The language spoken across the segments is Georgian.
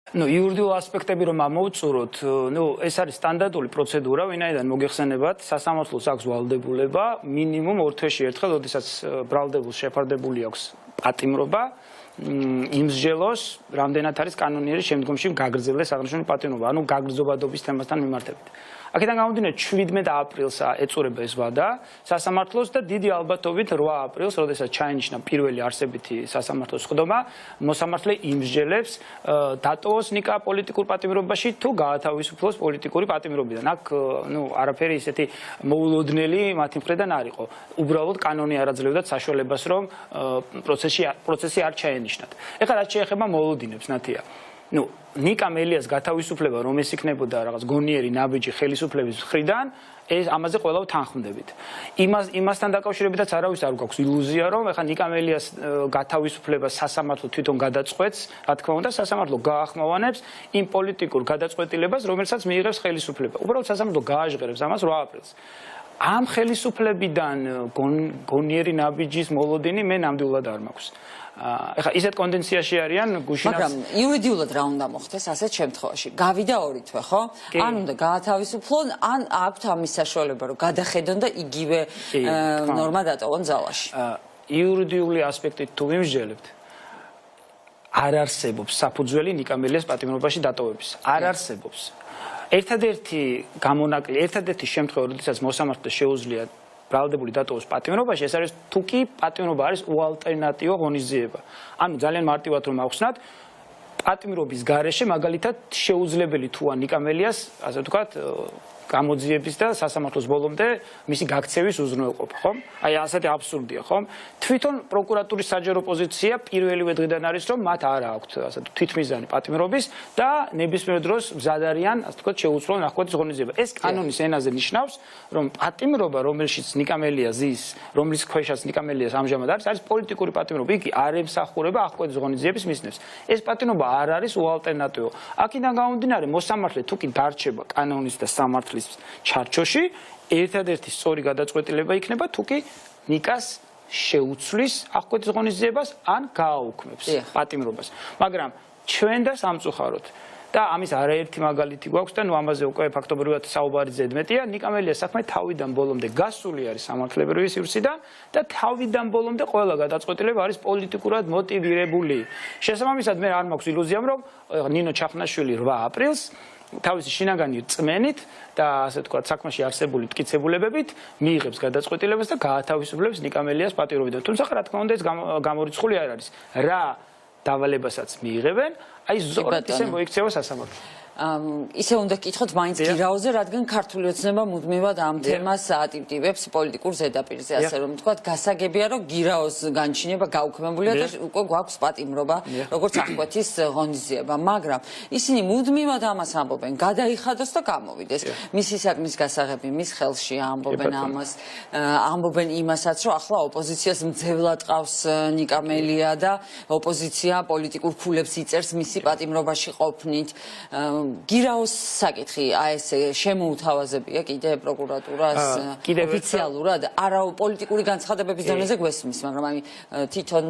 იურიდიული ასპექტები რომ ამოვწუროთ, ეს არის სტანდარტული პროცედურა, ვინაიდან მოგეხსენებათ, სასამართლოს აქვს ვალდებულება მინიმუმ 2 თვეში ერთხელ, როდესაც ბრალდებულს შეფარდებული აქვს პატიმრობა, იმსჯელოს, რამდენად არის კანონიერი შემდგომში გაგრძელდეს აღნიშნული პატიმრობა, ანუ გაგრძობადობის თემასთან მიმართებით. აქედან გამომდინარე 17 აპრილს ეწურება ეს ვადა სასამართლოს და დიდი ალბათობით 8 აპრილს, როდესაც ჩაინიშნა პირველი არსებითი სასამართლოს სხდომა, მოსამართლე იმსჯელებს დატოვოს ნიკა პოლიტიკურ პატიმრობაში თუ გაათავისუფლოს პოლიტიკური პატიმრობიდან. აქ არაფერი ისეთი მოულოდნელი მათი მხრიდან არ იყო. უბრალოდ კანონი არ აძლევდათ საშუალებას, რომ პროცესი არ ჩაენიშნათ. ეხლა რაც შეეხება მოლოდინებს, ნათია. ნიკა მელიას გათავისუფლება, რომ ეს იქნებოდა რაღაც გონიერი ნაბიჯი ხელისუფლების მხრიდან, ამაზე ყველა ვთანხმდებით. იმასთან დაკავშირებითაც არავის არ გვაქვს ილუზია, რომ ეხლა ნიკა მელიას გათავისუფლება სასამართლო თვითონ გადაწყვეტს, რა თქმა უნდა, სასამართლო გაახმოვანებს იმ პოლიტიკურ გადაწყვეტილებას, რომელსაც მიიღებს ხელისუფლება. უბრალოდ სასამართლო გააჟღერებს ამას 8 აპრილს. ამ ხელისუფლებიდან გონიერი ნაბიჯის მოლოდინი მე ნამდვილად არ მაქვს. ეხლა ისეთ კონდენციაში არიან გუშინაც. მაგრამ იურიდიულად რა უნდა მოხდეს ასეთ შემთხვევაში? გავიდა 2 თვე, ხო? ან უნდა გაათავისუფლონ, ან აქვთ ამის საშუალება, რომ გადახედონ და იგივე ნორმა დატოვონ ძალაში. იურიდიული ასპექტით თუ ვიმსჯელებთ, არ არსებობს საფუძველი ნიკა მელიას პატიმრობაში დატოვების. არ არსებობს. ერთადერთი შემთხვევა, როდესაც მოსამართლეს შეუძლია ბრალდებული დატოვოს პატიმრობაში, ეს არის თუ კი პატიმრობა არის უალტერნატივო ღონისძიება. ანუ ძალიან მარტივად რომ ავხსნათ, პატიმრობის გარეშე მაგალითად შეუძლებელი თუა ნიკა მელიას, ასე ვთქვათ, გამოძიების და სასამართლოს ბოლომდე მისი გაქცევის უზრუნველყოფა, ხო? აი ასეთი აბსურდია, ხო? თვითონ პროკურატურის საჯარო პოზიცია პირველივე დღიდან არის, რომ მათ არ აქვთ ასე თვითმიზანი პატიმრობის და ნებისმიერ დროს მზად არიან, ასე ვთქვათ, შეუცვლელად ნახევრის ღონისძიება. ეს კანონის ენაზე ნიშნავს, რომ პატიმრობა, რომელშიც ნიკა მელია ზის, რომლის ქვეშაც ნიკა მელიას ამჟამად არის პოლიტიკური პატიმრობა. იგი არ ემსახურება აღკვეთის ღონისძიების მიზნებს. ეს პატიმრობა არ არის უალტერნატივო. აქედან გამომდინარე, მოსამართლე თუ კი დარჩება კანონის და სამართლის ჩარჩოში, ერთადერთი სწორი გადაწყვეტილება იქნება თუ კი ნიკას შეუცვლის აღკვეთის ღონისძიებას ან გააუქმებს პატიმრობას. მაგრამ ჩვენ და სამწუხაროდ და ამის არაერთი მაგალითი გვაქვს და ამაზე უკვე ფაქტობრივად საუბარი ზედმეტია, ნიკა მელიას საქმე თავიდან ბოლომდე გასული არის სამართლებრივი სივრციდან და თავიდან ბოლომდე ყველა გადაწყვეტილება არის პოლიტიკურად მოტივირებული. შესაბამისად მე არ მაქვს ილუზია, რომ ნინო ჩახნაშვილი 8 აპრილს თავისი შინაგანი წმენით და ასე ვთქვათ, საქმეში არსებული მტკიცებულებებით მიიღებს გადაწყვეტილებას და გაათავისუფლებს ნიკა მელიას პატიმრობიდან. თუმცა რა თქმა უნდა ეს გამორიცხული არ არის. რა დავალებასაც მიიღებენ, აი ზოგადად ისე მოიქცევა სასამართლო. ისე უნდა გკითხოთ მაინც გირაოზე, რადგან ქართული ოცნება მუდმივად ამ თემას ატივტივებს პოლიტიკურ ზედაპირზე, ასე რომ ვთქვათ, გასაგებია, რომ გირაოს განჩინება გაუქმებულია და უკვე გვაქვს პატიმრობა, როგორც აღკვეთის ღონისძიება, მაგრამ ისინი მუდმივად ამას ამბობენ, გადაიხადოს და გამოვიდეს. მისი საქმის გასაღები მის ხელში ამბობენ ამას, ამბობენ იმასაც, რომ ახლა ოპოზიციას მძევლად ყავს ნიკა მელია და ოპოზიცია პოლიტიკურ ქულებს იწერს მისი პატიმრობაში ყოფნით. გირაოს საკითხი, აი ეს შემოუთავაზებია კიდე პროკურატურას ოფიციალურად, არა პოლიტიკური განცხადებების დონეზე გვესმის, მაგრამ აი თვითონ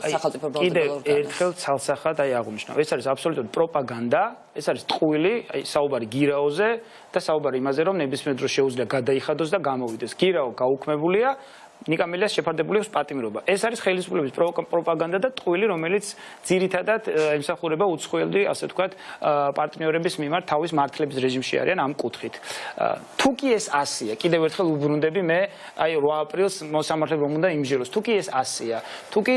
სახელმწიფო პროკურატურა. კიდევ ერთხელ ცალსახად აი აღნიშნავ, ეს არის აბსოლუტურად პროპაგანდა, ეს არის ტყუილი, აი საუბარი გირაოზე და საუბარი იმაზე, რომ ნებისმიერ დროს შეუძლია გადაიხადოს და გამოვიდეს. გირაო გაუქმებულია, ნიკა მელიას შეფარდებული აქვს პატიმრობა. ეს არის ხელისუფლების პროპაგანდა და ტყუილი, რომელიც ძირითადად ემსახურება უცხოელი, ასე ვთქვათ, პარტნიორების მიმართ თავის მართლების რეჟიმში არიან ამ კუთხით. თუ კი ეს ასია, კიდევ ერთხელ უბრუნდები მე, აი 8 აპრილს მოსამართლე რომ უნდა იმჟელოს. თუ კი ეს ასია, თუ კი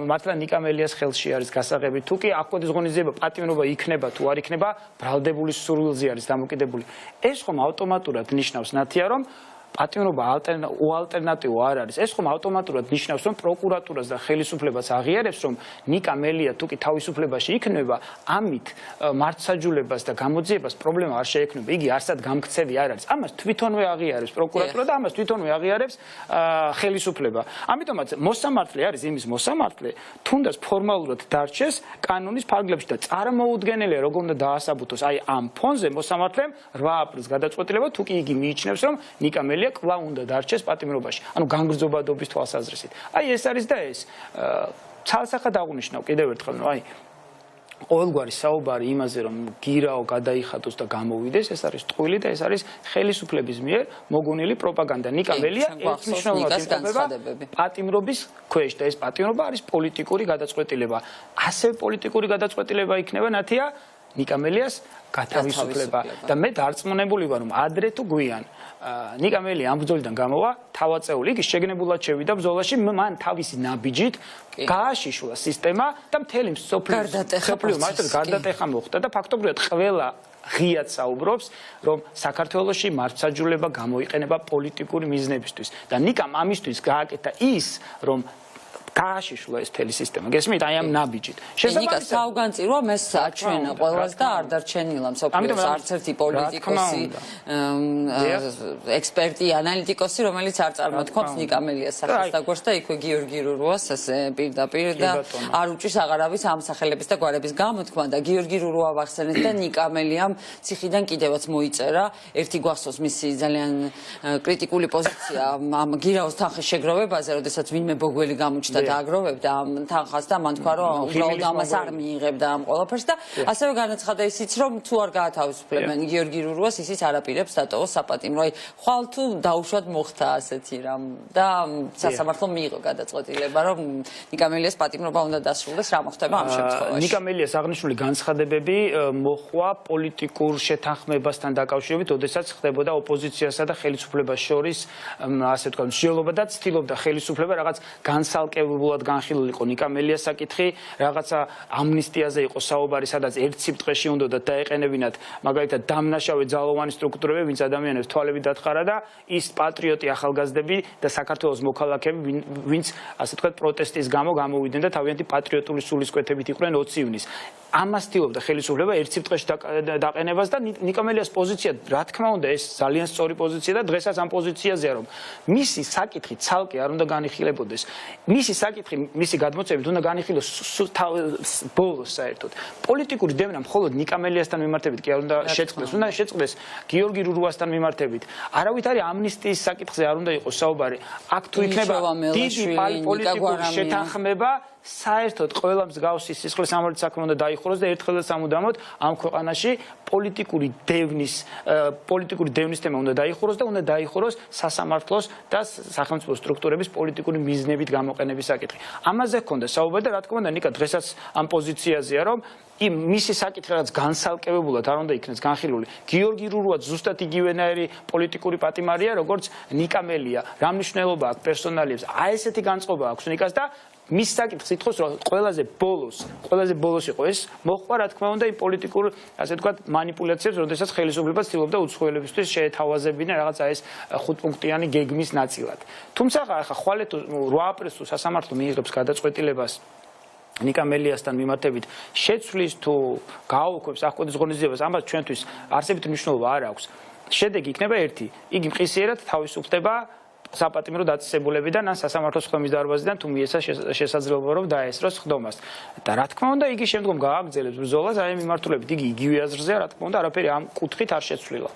მართლა ნიკა მელიას ხელში არის გასაღები, თუ კი აღკვეთის ღონისძიება პატიმრობა იქნება თუ არ იქნება, ბრალდებულის სურვილზე არის დამოკიდებული. ეს ხომ ავტომატურად ნიშნავს, ნათია, რომ პატიმრობა უალტერნატივო არ არის. ეს ხომ ავტომატურად ნიშნავს, რომ პროკურატურას და ხელისუფლებას აღიარებს, რომ ნიკა მელია თუ კი თავისუფლებაში იქნება, ამით მართლმსაჯულებას და გამოძიებას პრობლემა არ შეექმნება. იგი არსად გამქცევი არ არის. ამას თვითონვე აღიარებს პროკურატურა და ამას თვითონვე აღიარებს ხელისუფლება. ამიტომაც მოსამართლე არის იმის მოსამართლე, თუნდაც ფორმალურად დარჩეს კანონის ფარგლებში და წარმოუდგენელია, როგორ უნდა დაასაბუთოს აი ამ ფონზე მოსამართლემ 8 აპრილს გადაწყვეტილება, თუ კი იგი მიიჩნევს, რომ ნიკა მელია კვლავ უნდა დარჩეს პატიმრობაში, ანუ განგრძობადობის თვალსაზრისით. აი ეს არის და ეს. ცალსახად აღნიშნავ კიდევ ერთხელ, აი ყოველგვარი საუბარი იმაზე, რომ გირაო გადაიხადოს და გამოვიდეს, ეს არის ტყუილი და ეს არის ხელისუფლების მიერ მოგონილი პროპაგანდა. ნიკა მელია ერთნიშნულად იმყოფება პატიმრობის ქვეშ და ეს პატიმრობა არის პოლიტიკური გადაწყვეტილება. ასევე პოლიტიკური გადაწყვეტილება იქნება ნათია ნიკა მელიას გათავისუფლება და მე დარწმუნებული ვარ, რომ ადრე თუ გვიან ნიკა მელია ამ ბრძოლიდან გამოვა თავაწეული, იგი შეგნებულად შევიდა ბრძოლაში, მან თავისი ნაბიჯით გააშიშლა სისტემა და მთელი მსოფლიო მასშტაბით გარდატეხა მოხდა და ფაქტობრივად ყველა ღიად საუბრობს, რომ საქართველოში მართლმსაჯულება გამოიყენება პოლიტიკური მიზნებისთვის და ნიკამ ამისთვის გააკეთა ის, რომ გააშიშლა ეს მთელი სისტემა. გესმით, აი ამ ნაბიჯით. ნიკა საუგანწირო მე საჩვენა ყველას და არ დარჩენილა მსოფლიოს არც ერთი პოლიტიკოსი, ექსპერტი, ანალიტიკოსი, რომელიც არ წარმოთქვამს ნიკა მელიას სახელს და გვერდს და იქვე გიორგი რურუას ასე პირდაპირ და არ უჭირს აღარავის ამ სახელების და გვარების გამოთქმა და გიორგი რურუა ვახსენეთ და ნიკა მელიამ ციხიდან კიდევაც მოიწერა ერთი გვახსოვს მისი ძალიან კრიტიკული პოზიცია ამ გირაოს თანხის შეგროვებაზე, როდესაც ვინმე ბოგველი გამოჩნდა დააგროვებდა ამ თანხას და მან თქვა რომ უბრალოდ ამას არ მიიღებდა ამ ყველაფერს და ასევე განაცხადა ისიც რომ თუ არ გაათავისუფლებენ გიორგი რურუას ისიც არაპირებს დატოვოს საპატიმრო. აი ხვალ თუ დაუშვად მოხდა ასეთი რამ და სასამართლომ მიიღო გადაწყვეტილება რომ ნიკა მელიას პატიმრობა უნდა დასრულდეს. რა მოხდება ამ შემთხვევაში? ნიკა მელიას აღნიშნული განცხადებები მოხვა პოლიტიკურ შეთანხმებასთან დაკავშირებით, ოდესაც ხდებოდა ოპოზიციასა და ხელისუფლებას შორის ასე ვთქვათ მსჯელობა და ცდილობდა ხელისუფლება რაღაც განსალკევებულად განხილულიყო ნიკა მელიას საკითხი, რაღაცა ამნისტიაზე იყო საუბარი, სადაც ერთ სიტყვაში უნდათ დაეყენებინათ მაგალითად დამნაშავე ძალოვანი სტრუქტურები, ვინც ადამიანებს თვალები დათხარა და ის პატრიოტი ახალგაზრდები და საქართველოს მოქალაქეები, ვინც ასე ვთქვათ პროტესტის გამო გამოვიდნენ და თავიანთი პატრიოტული სულისკვეთებით იყვნენ 20 ივნისს. ამას ცდილობდა ხელისუფლება ერთ სიტყვაში დაყენებას და ნიკა მელიას პოზიცია, რა თქმა უნდა, ეს ძალიან სწორი პოზიცია და დღესაც ამ პოზიციაზეა, რომ მისი საკითხი ცალკე არ უნდა განიხილებოდეს. მისი საკითხი, მისი გადმოცემით უნდა განიხილოს ბოლოს საერთოდ. პოლიტიკური დევნა მხოლოდ ნიკა მელიასთან მიმართებით კი არ უნდა შეწყდეს, უნდა შეწყდეს გიორგი რურუასთან მიმართებით. არავითარი ამნისტიის საკითხზე არ უნდა იყოს საუბარი. აქ თუ იქნება დიდი პოლიტიკური შეთანხმება, საერთოდ ყველა მსგავსი სისხლის სამართლის საქმე უნდა დაიხუროს და ერთხელ და სამუდამოდ ამ ქვეყანაში პოლიტიკური დევნის თემა უნდა დაიხუროს და უნდა დაიხუროს სასამართლოს და სახელმწიფო სტრუქტურების პოლიტიკური მიზნებით გამოყენების საკითხი. ამაზე ჰქონდა საუბარი და რა თქმა უნდა ნიკა დღესაც ამ პოზიციაზეა, რომ მისი საკითხი რაც განსალკევებულად არ უნდა იქნეს განხილული. გიორგი რურუა ზუსტად იგივენაირი პოლიტიკური პატიმარია, როგორც ნიკა მელია. რა მნიშვნელობა აქვს პერსონალიებს? აი ესეთი განწყობა აქვს ნიკას და მის საკითხს ითხოვს, რომ ყველაზე ბოლოს იყო ეს მოხდა, რა თქმა უნდა, იმ პოლიტიკურ, ასე ვთქვათ, манипуляციებს, როდესაც ხელისუფლება ცდილობდა უცხოელებისთვის შეეთავაზებინა რაღაცა ეს 5-პუნქტიანი გეგმის ნაწილად. თუმცა ახლა ხვალე თუ 8 აპრილს თუ სასამართლო მიიღებს გადაწყვეტილებას ნიკა მელიასთან მიმართებით შეცვლის თუ გააუქმებს აღკვეთის ღონისძიებას, ამას ჩვენთვის არსებითი მნიშვნელობა არ აქვს. შედეგი იქნება ერთი, იგი მყისიერად თავისუფლდება საპატიმრო დაწესებულებიდან ან სასამართლოს ხელმის დარბაზიდან თუ მიეცა შესაძლებლობა რომ დაესწროს ხდომას. და რა თქმა უნდა, იგი შემდგომ გააგრძელებს ბრძოლას, აი მიმართულებით იგი იგივე აზრზეა, რა თქმა უნდა, არაფერი ამ კუთხით არ შეცვლილა.